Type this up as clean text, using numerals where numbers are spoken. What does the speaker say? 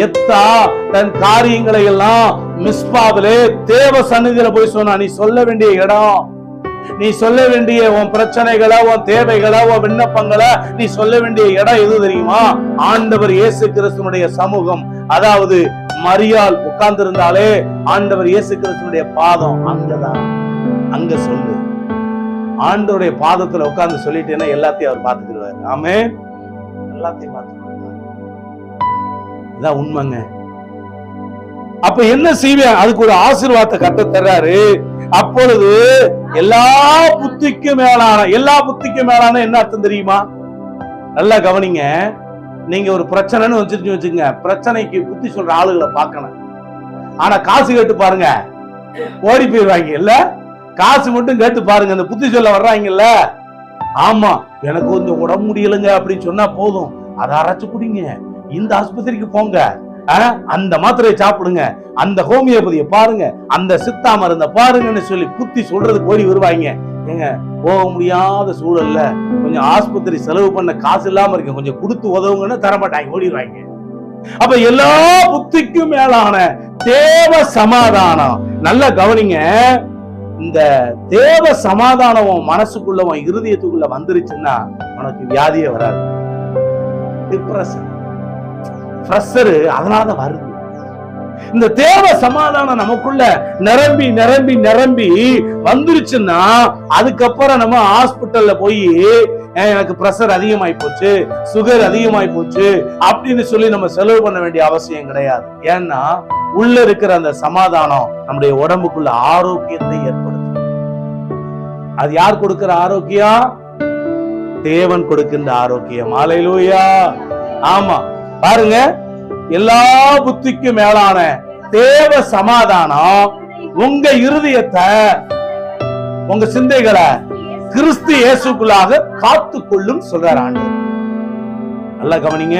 எத்தா தன் காரியங்களை எல்லாம் மிஸ்பாவிலே தேவ சந்நிதியில போய் சொன்னா. நீ சொல்ல வேண்டிய இடம், நீ சொல்ல வேண்டிய உன் பிரச்சனைகளை, உன் தேவைகளை, உன் விண்ணப்பங்களை நீ சொல்ல வேண்டிய இடம் எது தெரியுமா? ஆண்டவர் இயேசு கிறிஸ்துவனுடைய சமூகம். அதாவது மரியாள் உட்கார்ந்து இருந்தாலே ஆண்டவர் இயேசு கிறிஸ்துவனுடைய பாதம் அங்கதான். அங்க சொல்லு. ஆண்டவருடைய பாதத்துல உட்கார்ந்து சொல்லிட்டேன்னா எல்லாத்தையும் அவர் பார்த்துக்கிறார். ஆமென். எல்லாத்தையும் பார்த்துக்கிறார். இதான் உண்மைங்க. அப்ப என்ன செய்வேன்? அதுக்கு ஒரு ஆசீர்வாதத்தை கத்த தர்றாரு. அப்பொழுது எல்லா புத்திக்கும் மேலான என்ன அர்த்தம் தெரியுமா? நல்லா கவனிங்க. நீங்க ஒரு பிரச்சனைன்னு வச்சுக்கோங்க, பிரச்சனைக்கு புத்தி சொல்ற ஆளுகளை பார்க்கணும். ஆனா காசு கேட்டு பாருங்க, ஓடி போயிடுவாங்க. இல்ல, காசு மட்டும் கேட்டு பாருங்க, அந்த புத்தி சொல்ல வர்றாங்கல்ல, ஆமா எனக்கு கொஞ்சம் உடம்பு முடியலைங்க அப்படின்னு சொன்னா போதும், அதை அரைச்சு குடிங்க, இந்த ஆஸ்பத்திரிக்கு போங்க, அந்த மாத்திரையை சாப்பிடுங்க, அந்த ஹோமியோபதியை பாருங்க, அந்த சித்தா மருந்த பாருங்கன்னு சொல்லி புத்தி சொல்றதுக்கு ஓடி வருவாங்க. ஏங்க, போக முடியாத சூழல்ல கொஞ்சம் ஆஸ்பத்திரி செலவு பண்ண காசு இல்லாம இருக்கு, கொஞ்சம் கொடுத்து உதவுங்கன்னு தரமாட்டாங்க, ஓடிடுவாங்க. அப்ப எல்லா புத்திக்கும் மேலான தேவ சமாதானம். நல்லா கவனிங்க. இந்த தேவ சமாதானம் மனசுக்குள்ள, இருதயத்துக்குள்ள வந்துருச்சுன்னா உனக்கு வியாதியே வராது. டிப்ரெஷன், பிரஷர் அதனால வருது. இந்த தேவ சமாதானம் நமக்குள்ள நிரம்பி நிரம்பி நிரம்பி வந்துருச்சுன்னா அதுக்கப்புறம் நம்ம ஹாஸ்பிட்டல்ல போய் எனக்கு பிரஷர் அதிகமாயி போச்சு, சுகர் அதிகமாயி போச்சு அப்படின்னு சொல்லி நம்ம செலவு பண்ண வேண்டிய அவசியம் கிடையாது. ஏன்னா உள்ள இருக்கிற அந்த சமாதானம் நம்முடைய உடம்புக்குள்ள ஆரோக்கியத்தை ஏற்படுத்தும். அது யார் கொடுக்கிற ஆரோக்கியம்? தேவன் கொடுக்கின்ற ஆரோக்கியம். அல்லேலூயா. ஆமா, பாருங்க, எல்லா புத்திக்கும் மேலான தேவ சமாதானம் உங்க இருதயத்தை, உங்க சிந்தைகளை கிறிஸ்து இயேசுக்குள்ளாக காத்துக்கொள்ளும் சொல்றார் ஆண்டவர். நல்லா கவனிங்க.